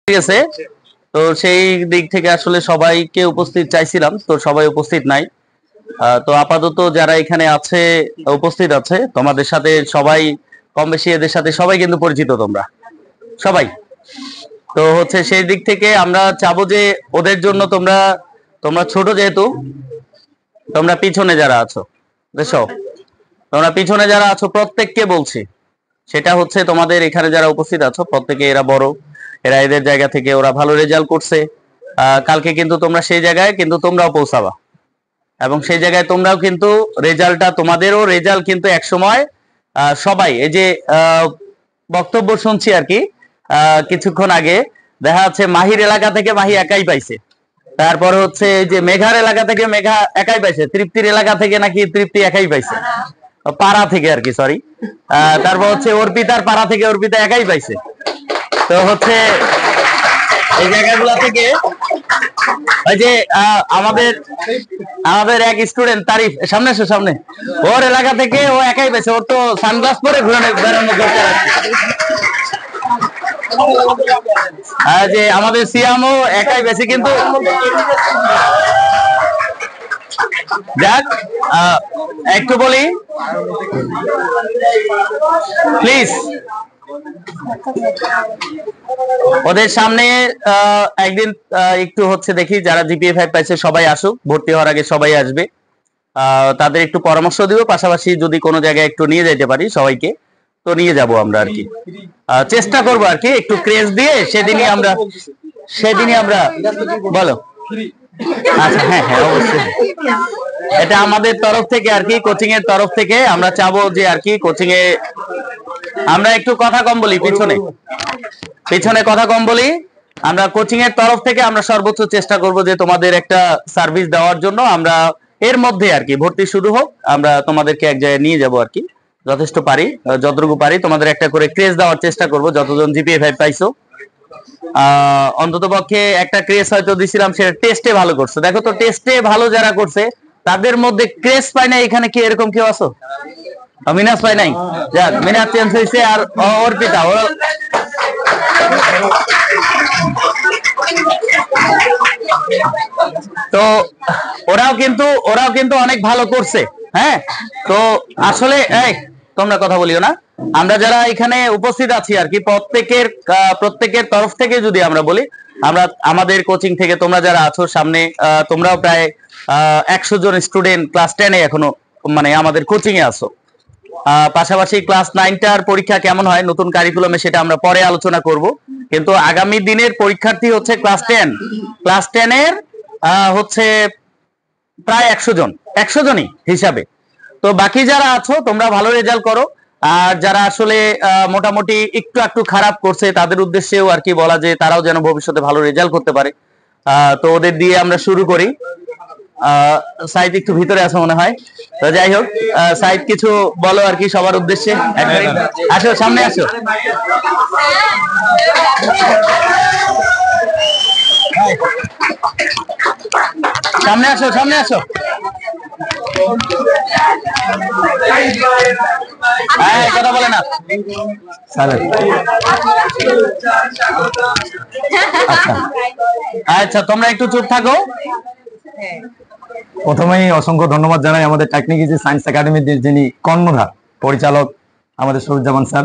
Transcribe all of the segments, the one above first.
ঠিক আছে। তো সেই দিক থেকে আসলে সবাইকে উপস্থিত চাইছিলাম, তো সবাই উপস্থিত নাই। তো আপাতত যারা এখানে আছে উপস্থিত আছে তোমাদের সাথে সবাই কম বেশি, এদের সাথে সবাই কিন্তু পরিচিত, তোমরা সবাই। তো হচ্ছে সেই দিক থেকে আমরা চাবো যে ওদের জন্য তোমরা তোমরা ছোট যেহেতু, তোমরা পিছনে যারা আছো দেখো, তোমরা পিছনে যারা আছো প্রত্যেককে বলছি, সেটা হচ্ছে তোমাদের এখানে যারা উপস্থিত আছো প্রত্যেকে এরা বড়, এরা এদের জায়গা থেকে ওরা ভালো রেজাল্ট করছে। কালকে কিন্তু তোমরা সেই জায়গায় কিন্তু তোমরাও পৌঁছাবা, এবং সেই জায়গায় তোমরাও কিন্তু রেজাল্টটা, তোমাদেরও রেজাল্ট কিন্তু এক সময় সবাই এই যে বক্তব্য শুনছি আর কি কিছুক্ষণ আগে, দেখা যাচ্ছে মাহির এলাকা থেকে মাহি একাই পাইছে, তারপরে হচ্ছে এই যে মেঘার এলাকা থেকে মেঘা একাই পাইছে, তৃপ্তির এলাকা থেকে নাকি তৃপ্তি একাই পাইছে, পাড়া থেকে আর কি, সরি। তারপর হচ্ছে অর্পিতার পাড়া থেকে অর্পিতা একাই পাইছে। তো হচ্ছে এই জায়গাগুলা থেকে ওই যে আমাদের আমাদের এক স্টুডেন্ট তারিফ, সামনে এসো সামনে, ওর এলাকা থেকে ও একাই পাইছে, ওর তো সানগ্লাস পরে ঘুরে বেড়ানো করতে আছে। যে আমাদের সিয়ামও একাই বেশি, কিন্তু যাক একটু বলি প্লিজ, ওদের সামনে একদিন একটু হচ্ছে দেখি যারা জিপিএ 5 পাইছে সবাই আসুক, ভর্তি হওয়ার আগে সবাই আসবে, তাদের একটু পরামর্শ দিব, পাশাপাশি যদি কোনো জায়গায় একটু নিয়ে যেতে পারি সবাইকে তো নিয়ে যাব আমরা আর কি, চেষ্টা করব আর কি, একটু ক্রেজ দিয়ে সেদিনই আমরা বলো। আচ্ছা, হ্যাঁ হ্যাঁ অবশ্যই, এটা আমাদের তরফ থেকে আর কি, কোচিং এর তরফ থেকে আমরা চাবো যে আর কি কোচিং এ আমরা একটু কথা কম বলি, পিছনে কথা কম বলি, আমরা কোচিং এর তরফ থেকে আমরা সর্বোচ্চ চেষ্টা করব যে তোমাদের একটা সার্ভিস দেওয়ার জন্য। আমরা এর মধ্যে আর কি ভর্তি শুরু হোক, আমরা তোমাদেরকে এক জায়গায় নিয়ে যাব আর কি, যথেষ্ট পারি, যতটুকু পারি তোমাদের একটা করে ক্রেজ দেওয়ার চেষ্টা করব। যতজন জিপিএ 5 পাইছো অন্তত পক্ষে একটা ক্রেজ হয়তো দিছিলাম, সেটা টেস্টে ভালো করছে, দেখো তো টেস্টে ভালো যারা করছে তাদের মধ্যে ক্রেজ পাই না, এখানে কি এরকম কেউ আছো? মিনাস পাই নাই, যাক মিনাস চেঞ্জ হয়েছে, আর অর্পিতা তো ওরাও কিন্তু অনেক ভালো করছে। হ্যাঁ, তো আসলে তোমরা কথা বলিও না, আমরা যারা এখানে উপস্থিত আছি আর কি প্রত্যেকের তরফ থেকে যদি আমরা বলি, আমরা আমাদের কোচিং থেকে তোমরা যারা আছো সামনে, তোমরাও প্রায় 100 জন স্টুডেন্ট ক্লাস 10 এ এখনো মানে আমাদের কোচিং এ আছো। পাশাপাশি ক্লাস 9টার পরীক্ষা কেমন হয় নতুন কারিকুলামে সেটা আমরা পরে আলোচনা করব, কিন্তু আগামী দিনের পরীক্ষার্থী হচ্ছে ক্লাস 10 এর হচ্ছে প্রায় 100 জনই হিসাবে। তো বাকি যারা আছো তোমরা ভালো রেজাল্ট করো, আর যারা আসলে মোটামুটি একটু খারাপ করছে তাদের উদ্দেশ্যেও আর কি বলা যে তারাও যেন ভবিষ্যতে ভালো রেজাল্ট করতে পারে। তো ওদের দিয়ে আমরা শুরু করি। সাইদ একটু ভিতরে আছে মনে হয়, তো যাই হোক, সাইদ কিছু বলো আর কি সবার উদ্দেশ্যে, আসো সামনে আসো। সামনে আসো কথা বলে না। আচ্ছা তোমরা একটু চুপ থাকো। প্রথমেই অসংখ্য ধন্যবাদ জানাই আমাদের টেকনিক্যাল সায়েন্স একাডেমির যিনি কর্ণধার পরিচালক আমাদের সরুজ্জামান স্যার,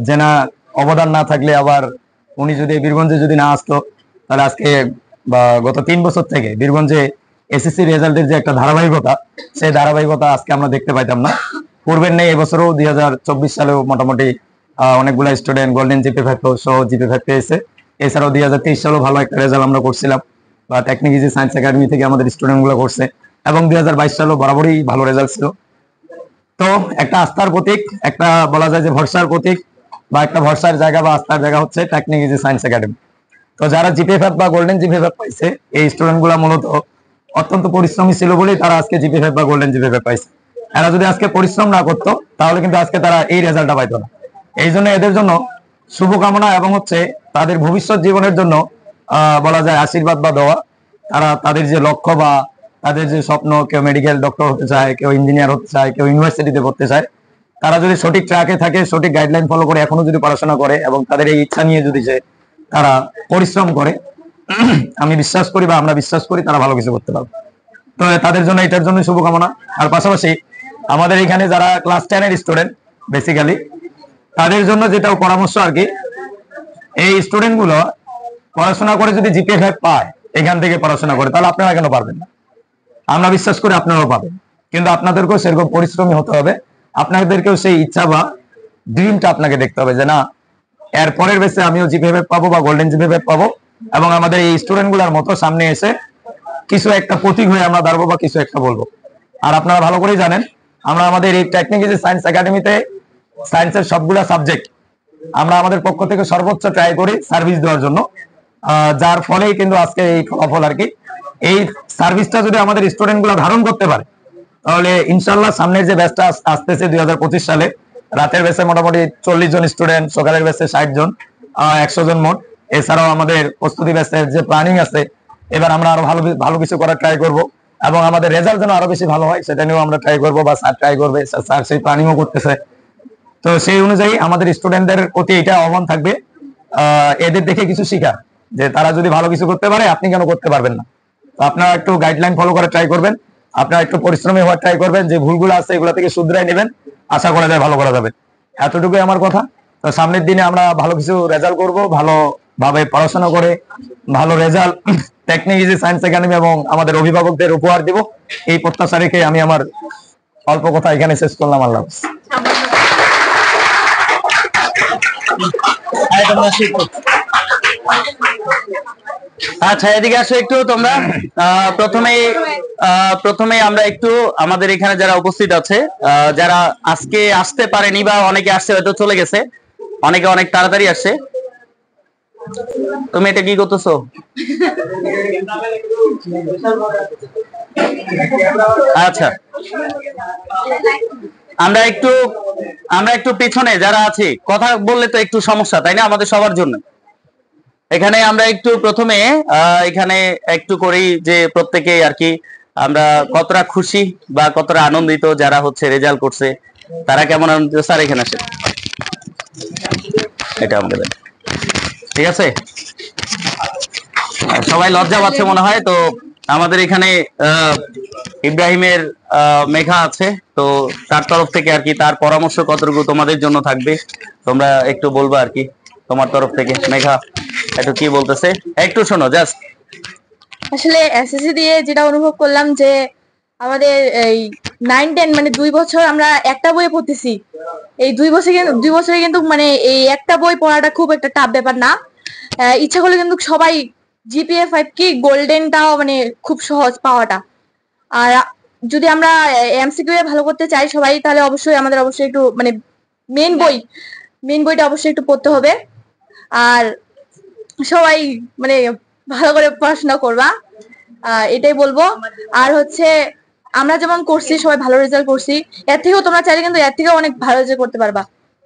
যেনা অবদান না থাকলে আবার উনি যদি বীরগঞ্জে যদি না আসতো তাহলে আজকে বা গত 3 বছর থেকে বীরগঞ্জে এসএসসি রেজাল্টের যে একটা ধারাবাহিকতা, সেই ধারাবাহিকতা আজকে আমরা দেখতে পাইতাম না। পূর্বের নেই, এবছরও 2024 সালেও মোটামুটি অনেকগুলো স্টুডেন্ট গোল্ডেন জিপি 5 সহ জিপি 5 পেয়েছে। এছাড়াও 2023 সালেও ভালো একটা রেজাল্ট আমরা করছিলাম, বা টেকনিক্যাল সায়েন্স একাডেমি থেকে আমাদের স্টুডেন্টগুলো করছে, এবং 2022 সালেও বরাবরই ভালো রেজাল্ট ছিল। তো একটা আস্থার প্রতীক, একটা বলা যায় যে ভরসার প্রতীক, বা একটা ভরসার জায়গা বা আস্থার জায়গা হচ্ছে টেকনিক্যাল সায়েন্স একাডেমি। তো যারা জিপি 5 বা গোল্ডেন জিপি 5 পাইছে, এই স্টুডেন্টগুলো মূলত অত্যন্ত পরিশ্রমী ছিল বলেই তারা আজকে জিপি 5 বা গোল্ডেন জিপি 5 পাইছে। এরা যদি আজকে পরিশ্রম না করতো তাহলে কিন্তু আজকে তারা এই রেজাল্টটা পাইতো না। এই জন্য এদের জন্য শুভকামনা, এবং হচ্ছে তাদের ভবিষ্যৎ জীবনের জন্য বলা যায় আশীর্বাদ বা দোয়া। তারা তাদের যে লক্ষ্য বা তাদের যে স্বপ্ন, কেউ মেডিকেল ডক্টর হতে চায়, কেউ ইঞ্জিনিয়ার হতে চায়, কেউ ইউনিভার্সিটিতে পড়তে চায়, তারা যদি সঠিক ট্র্যাকে থাকে, সঠিক গাইডলাইন ফলো করে এখনো যদি পড়াশোনা করে এবং তাদের এই ইচ্ছা নিয়ে যদি যে তারা পরিশ্রম করে, আমি বিশ্বাস করি বা আমরা বিশ্বাস করি তারা ভালো কিছু করতে পারবে। তো তাদের জন্য এটার জন্য শুভকামনা। আর পাশাপাশি আমাদের এখানে যারা ক্লাস 10 এর স্টুডেন্ট বেসিক্যালি তাদের জন্য যেটা পরামর্শ আর কি, এই স্টুডেন্ট গুলো পড়াশোনা করে যদি জিপিএ 5 পায়, এখান থেকে পড়াশোনা করে, তাহলে আপনারা কেন পারবেন না? আমরা বিশ্বাস করি আপনারাও পাবেন, কিন্তু আপনাদেরকেও সেরকম পরিশ্রমী হতে হবে। আপনাদেরকেও সেই ইচ্ছা বা ড্রিমটা আপনাকে দেখতে হবে যে না, এর পরের বেসে আমিও জিপিএ 5 পাবো বা গোল্ডেন জিপিএ 5 পাবো, এবং আমাদের এই স্টুডেন্ট গুলার মতো সামনে এসে কিছু একটা প্রতীক হয়ে আমরা দাঁড়াবো বা কিছু একটা বলবো। আর আপনারা ভালো করেই জানেন আমরা আমাদের এই টেকনিক্যাল সায়েন্স একাডেমিতে সায়েন্সের সবগুলা সাবজেক্ট আমরা আমাদের পক্ষ থেকে সর্বোচ্চ ট্রাই করি সার্ভিস দেওয়ার জন্য, যার ফলেই কিন্তু আজকে এই ফলাফল আর কি। এই সার্ভিসটা যদি আমাদের স্টুডেন্ট গুলা ধারণ করতে পারে, তাহলে ইনশাল্লাহ সামনের যে ব্যাচটা আসতেছে 2025 সালে, রাতের ব্যাচে মোটামুটি 40 জন স্টুডেন্ট, সকালের ব্যাচে 60 জন, 100 জন মোট। এছাড়াও আমাদের প্রস্তুতি ব্যাচের যে প্ল্যানিং আছে, এবার আমরা আরো ভালো ভালো কিছু করার ট্রাই করব, এবং আমাদের রেজাল্ট যেন আরো বেশি ভালো হয় সেটা নিয়েও আমরা ট্রাই করব, বা স্যার ট্রাই করবে, স্যার সেই প্ল্যানিংও করতেছে। তো সেই অনুযায়ী আমাদের স্টুডেন্টদের প্রতি এটা আহ্বান থাকবে, এদের দেখে কিছু শিখা, যে তারা যদি ভালো কিছু করতে পারে আপনি কেন করতে পারবেন না। তো আপনারা একটু গাইডলাইন ফলো করার ট্রাই করবেন, আপনারা একটু পরিশ্রমী হওয়ার ট্রাই করবেন, যে ভুলগুলো আছে এগুলো থেকে শুধরাই নেবেন, আশা করা যায় ভালো করা যাবে। এতটুকুই আমার কথা। তো সামনের দিনে আমরা ভালো কিছু রেজাল্ট করব, ভালোভাবে পড়াশোনা করে ভালো রেজাল্ট টেকনিক্যাল সায়েন্স একাডেমি এবং আমাদের অভিভাবকদের উপহার দিব, এই প্রত্যাশা রেখে আমি আমার অল্প কথা এখানে শেষ করলাম। আল্লাহ হাফেজ। আচ্ছা, এদিকে আসো একটু তোমরা। প্রথমে আমরা একটু আমাদের এখানে যারা উপস্থিত আছে, যারা আজকে আসতে পারেনি বা অনেকে আসছে হয়তো চলে গেছে, অনেকে অনেক তাড়াতাড়ি আসছে। তুমি এটা কি করতেছো? আচ্ছা, আমরা একটু পিছনে যারা আছি, কথা বললে তো একটু সমস্যা, তাই না আমাদের সবার জন্য। এখানে আমরা একটু প্রথমে এখানে একটু করি যে প্রত্যেকে আর কি আমরা কতটা খুশি বা কতটা আনন্দিত, যারা হচ্ছে রেজাল্ট করছে তারা কেমন আনন্দিত। স্যার এখানে আসে, এটা আমাকে দেন, ঠিক আছে? সবাই লজ্জা পাচ্ছে মনে হয়। তো আমাদের এখানে ইব্রাহিমের মেঘা আছে, তো তার তরফ থেকে আর কি তার পরামর্শ কতটুকু তোমাদের জন্য থাকবে, তোমরা একটু বলবা আর কি তোমার তরফ থেকে। মেঘা একটু কি বলতেছে একটু শোনো জাস্ট। আসলে এসএসসি দিয়ে যেটা অনুভব করলাম যে আমাদের এই 9-10 মানে 2 বছর আমরা একটা বই পড়তেছি। এই 2 বছরে কিন্তু মানে এই একটা বই পড়াটা খুব একটা টাফ ব্যাপার না। ইচ্ছা করলে কিন্তু সবাই জিপিএ 5 কি গোল্ডেনটাও মানে খুব সহজ পাওয়াটা। আর যদি আমরা এমসিকিউ এ ভালো করতে চাই সবাই, তাহলে আমাদের অবশ্যই একটু মানে মেইন বইটা অবশ্যই একটু পড়তে হবে। আর সবাই মানে ভালো করে পড়াশোনা করবা, এটাই বলবো। আর হচ্ছে আমরা যেমন করছি সবাই ভালো রেজাল্ট করছি, এর থেকেও তোমরা চাইলে কিন্তু এর থেকেও অনেক ভালো রেজাল্ট করতে পারবা,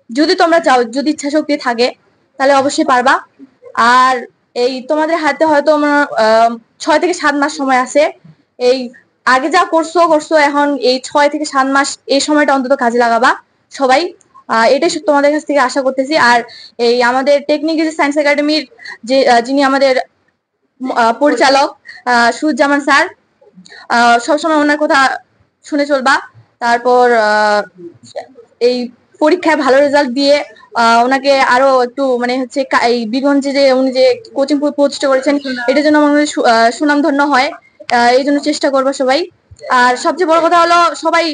যদি তোমরা চাও, যদি ইচ্ছা শক্তি থাকে তাহলে অবশ্যই পারবা। আর এই তোমাদের হাতে হয়তো 6 থেকে 7 মাস সময় আছে। এই আগে যা করছো এখন এই 6 থেকে 7 মাস এই সময়টা অন্তত কাজে লাগাবা সবাই, এটাই তোমাদের কাছ থেকে আশা করতেছি। আর এই আমাদের টেকনিক্যাল সায়েন্স একাডেমির যে যিনি আমাদের পরিচালক সুরুজ্জামান স্যার, সবসময় ওনার কথা শুনে চলবা। তারপর এই পরীক্ষায় ভালো রেজাল্ট দিয়ে ওনাকে আরো একটু মানে হচ্ছে এই বীরগঞ্জে যে উনি যে কোচিং প্রতিষ্ঠা করেছেন, এটার জন্য আমাদের সুনামধন্য হয়, এই জন্য চেষ্টা করবা সবাই। আর সবচেয়ে বড় কথা হলো সবাই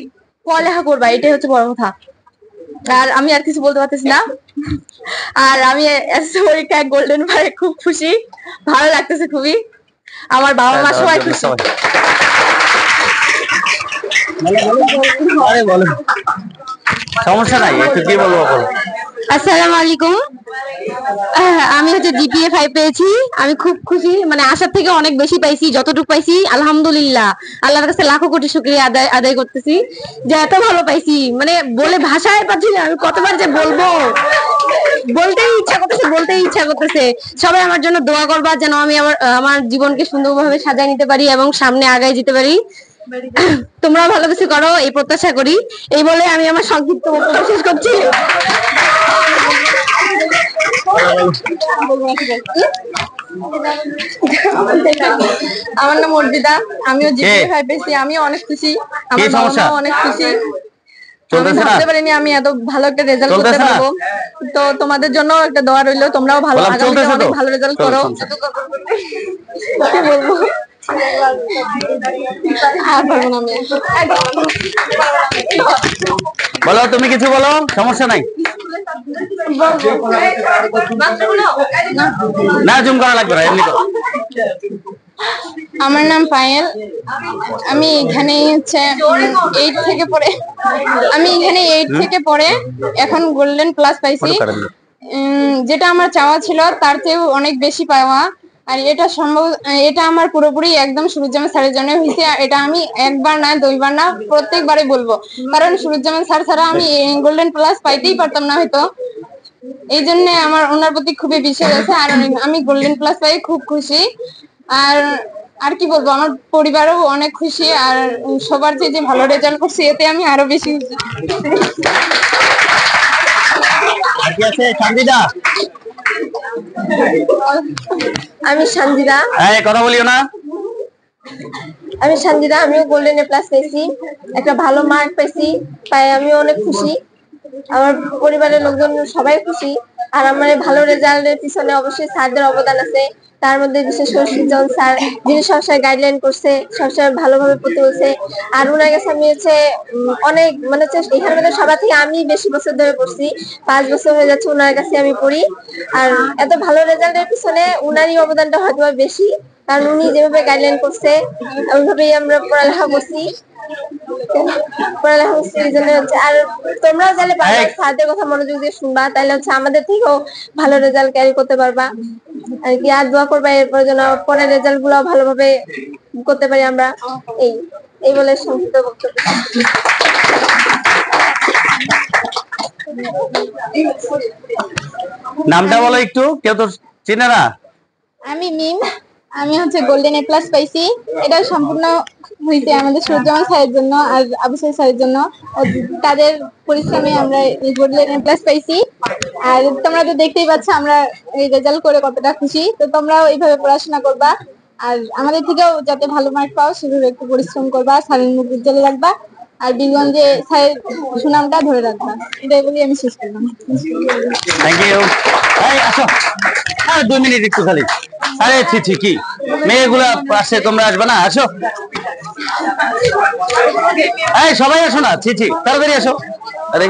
পড়ালেখা করবা, এটাই হচ্ছে বড় কথা। আর আমি আর কিছু বলতে পারতেছি না। আর আমি এসএসসি পরীক্ষায় গোল্ডেন পায়ে খুব খুশি, ভালো লাগতেছে খুবই। আমার বাবা মা সবাই খুশি। সমস্যা নাই, একটু কি বলবো বলো। আসসালামু আলাইকুম। আমি হচ্ছে জিপিএ 5 পেয়েছি, আমি খুব খুশি, মানে আশার থেকে অনেক বেশি পাইছি, যতটুকু পাইছি আলহামদুলিল্লাহ আল্লাহর কাছে লাখো কোটি শুকরিয়া আদায় করতেছি যে এত ভালো পাইছি, মানে বলে ভাষায় পাচ্ছি না আমি কতবার যে বলবো, বলতেই ইচ্ছা করতেছে। সবাই আমার জন্য দোয়া করবা যেন আমি আমার জীবনকে সুন্দরভাবে সাজায় নিতে পারি এবং সামনে আগায় যেতে পারি। তোমরাও ভালো কিছু করো এই প্রত্যাশা করি। এই বলে আমি আমার সংক্ষিপ্ত বক্তব্য শেষ করছি। আমার নাম অর্পিতা, আমিও জিপিএ 5 পেয়েছি, আমিও অনেক খুশি, আমার বাবা সমস্যা? মাও অনেক খুশি। আমি চলতেছে না? ভাবতে পারিনি আমি এত ভালো একটা রেজাল্ট করতে চলতেছে না? পারবো। তো তোমাদের জন্য একটা দোয়া রইলো, তোমরাও ভালো বললাম আগামীতে চলতেছে তো? অনেক ভালো রেজাল্ট চলো, করো। চলছে। কি বলবো আর পারবো না আমি। বলো, তুমি কিছু বলো, সমস্যা নাই। না জুম করা লাগবে না, এমনি করো। আমার নাম পায়েল, আমি এখানে হচ্ছে 8 থেকে পড়ে, এখন গোল্ডেন প্লাস পাইছি। যেটা আমার চাওয়া ছিল তার চেয়েও অনেক বেশি পাওয়া। আর এটা আমার পুরোপুরি একদম সুরুজ্জামান স্যারের জন্য হয়েছে। এটা আমি একবার না, দুইবার না, প্রত্যেকবারই বলবো, কারণ সুরুজ্জামান স্যার ছাড়া আমি গোল্ডেন প্লাস পাইতেই পারতাম না হয়তো। এই জন্য আমার ওনার প্রতি খুবই বিশ্বাস আছে, আর আমি গোল্ডেন প্লাস পাই খুব খুশি। আর আর কি বলবো, আমার পরিবারও অনেক খুশি, আর সবার চেয়ে যে ভালো রেজাল্ট করছি এতে আমি আরো বেশি খুশি। আমি সঞ্জিদা, কথা বলিও না। আমিও গোল্ডেন এ প্লাস পেয়েছি, একটা ভালো মার্ক পেয়েছি, তাই আমিও অনেক খুশি। আমার পরিবারের লোকজন সবাই খুশি। আর আমার এই ভালো রেজাল্টের পিছনে অবশ্যই স্যারদের অবদান আছে। তার মধ্যে বিশেষ করে সুজন স্যার, যিনি সবসময় গাইডলাইন করছে, সবসময় ভালোভাবে পড়তে বলছে। আর ওনার কাছে আমি হচ্ছে অনেক মানে এখানে মধ্যে সবার থেকে আমি বেশি বছর ধরে পড়ছি, 5 বছর হয়ে যাচ্ছে ওনার কাছে আমি পড়ি। আর এত ভালো রেজাল্টের পিছনে উনারই অবদানটা হয়তো বেশি, কারণ উনি যেভাবে গাইডলাইন করছে ওইভাবেই আমরা পড়ালেখা করছি। এই জন্য হচ্ছে, আর তোমরাও চাইলে স্যারদের কথা মনোযোগ দিয়ে শুনবা, তাহলে হচ্ছে আমাদের থেকেও ভালো রেজাল্ট ক্যারি করতে পারবা আর কি। আর দোয়া করবা এরপর যেন পরের রেজাল্ট গুলো ভালোভাবে করতে পারি আমরা। এই বলে সংক্ষিপ্ত বক্তব্য। নামটা বলো একটু, কেউ তো চিনে না। আমি মিম, আমি হচ্ছে গোল্ডেন এ প্লাস পাইছি। এটা সম্পূর্ণ হয়েছে আমাদের সুরুজ্জামান স্যারের জন্য আর আবু সাইদ স্যারের জন্য, তাদের পরিশ্রমে আমরা এই গোল্ডেন এ প্লাস পাইছি। আর তোমরা তো দেখতেই পাচ্ছ আমরা এই রেজাল্ট করে কতটা খুশি। তো তোমরাও এইভাবে পড়াশোনা করবা, আর আমাদের থেকেও যাতে ভালো মার্ক পাও সেভাবে একটু পরিশ্রম করবা, স্যারের মুখ উজ্জ্বলে রাখবা, আর বীরগঞ্জে স্যারের সুনামটা ধরে রাখবা। এটাই বলি আমি শেষ করলাম। Thank you. আসো, 2 মিনিট একটু খালি। আরে চিঠি কি মেয়েগুলা পাশে, তোমরা আসবে না? আসো, সবাই আসো না, চিঠি তাড়াতাড়ি আসো। আরে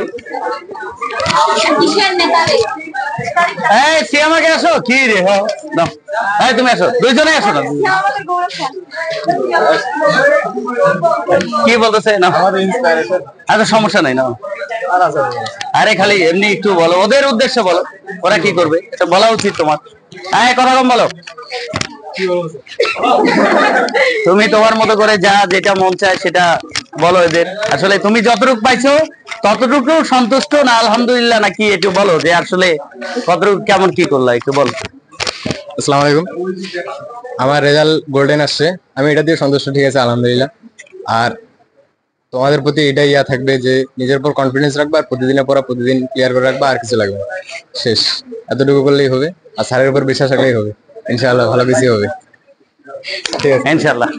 সে আমাকে আসো, কি রে? হ্যাঁ তুমি আসো, দুইজনে আসো না। কি বলতেছে না? আচ্ছা সমস্যা নাই না। আরে খালি এমনি একটু বলো, ওদের উদ্দেশ্যে বলো, ওরা কি করবে এটা বলা উচিত তোমার। কথা কম বলো। তুমি তোমার মতো করে যা যেটা মন চায় সেটা বলো এদের। আসলে তুমি যতটুকু পাইছো ততটুকু সন্তুষ্ট না আলহামদুলিল্লাহ নাকি, একটু বলো যে আসলে কতটুকু কেমন কি করলা, একটু বলো। আসসালামু আলাইকুম। আমার রেজাল্ট গোল্ডেন আসছে, আমি এটা দিয়ে সন্তুষ্ট, ঠিক আছে আলহামদুলিল্লাহ। আর তোমাদের প্রতি এটাই ইয়া থাকবে যে নিজের উপর কনফিডেন্স রাখবা, আর প্রতিদিনের পড়া প্রতিদিন ক্লিয়ার করে রাখবা, আর কিছু লাগবে না। শেষ, এতটুকু করলেই হবে। আর স্যারের উপর বিশ্বাস রাখলেই হবে, ইনশাআল্লাহ ভালো কিছু হবে। ঠিক আছে ইনশাআল্লাহ।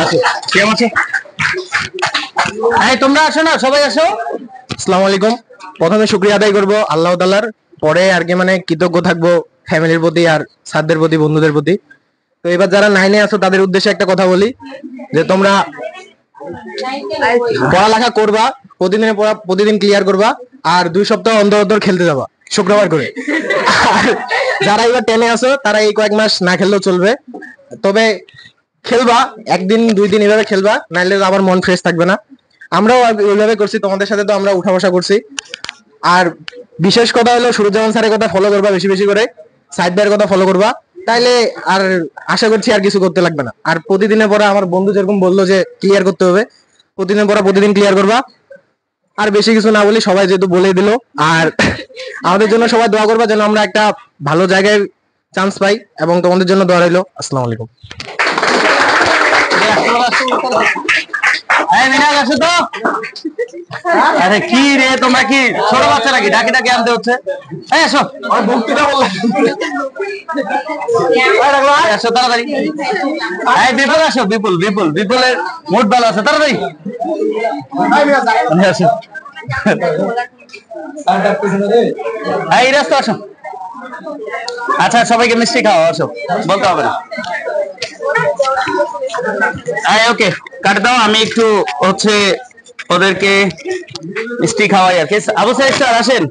আসো, কেমন আছো? তোমরা আসো না, সবাই আসো। আসসালামু আলাইকুম। প্রথমে শুকরিয়া আদায় করব আল্লাহ তাআলার, পরে আর কি মানে কৃতজ্ঞ থাকবো ফ্যামিলির প্রতি আর স্যারদের প্রতি, বন্ধুদের প্রতি। তো এবার যারা 9-এ আছো তাদের উদ্দেশ্যে একটা কথা বলি, যে তোমরা পড়ালেখা করবা, প্রতিদিনের পড়া প্রতিদিন ক্লিয়ার করবা, আর 2 সপ্তাহ অন্তর অন্তর খেলতে যাবা শুক্রবার করে। আর যারা এবার 10-এ আছো তারা এই কয়েক মাস না খেললেও চলবে, তবে খেলবা, 1 দিন 2 দিন এভাবে খেলবা, নাইলে আবার মন ফ্রেশ থাকবে না। আমরাও ওইভাবে করছি, তোমাদের সাথে তো আমরা উঠা বসা করছি। আর বিশেষ কথা হলো সুরুজ্জামান স্যারের কথা ফলো করবা বেশি বেশি করে, সাইদ ভাইয়ের কথা ফলো করবা, তাইলে আর আশা করছি আর কিছু করতে লাগবে না। আর প্রতিদিনের পড়া, আমার বন্ধু যেরকম বললো যে ক্লিয়ার করতে হবে, প্রতিদিনের পড়া প্রতিদিন ক্লিয়ার করবা। আর বেশি কিছু না বলি, সবাই যেহেতু বলে দিল। আর আমাদের জন্য সবাই দোয়া করবা যেন আমরা একটা ভালো জায়গায় চান্স পাই, এবং তোমাদের জন্য দোয়া রইলো। আসসালামু আলাইকুম। এই মিনাজ আসো তো। আরে কি রে, তোমরা কি ছোট বাচ্চা নাকি? ডাকি ডাকি আনতে হচ্ছে। এই আসো, বক্তৃতা বললাম এই আসো তাড়াতাড়ি। এই বিপুল আসো, বিপুল বিপুল বিপুলের মুড ভালো আছে, তাড়াতাড়ি আসো। এই রাস্তা আসো। আচ্ছা সবাইকে মিষ্টি খাও, আসো, বলতে হবে না। ওকে কাট দাও, আমি একটু হচ্ছে ওদেরকে মিষ্টি খাওয়াই আর কি। আবু সাইদ স্যার আসেন।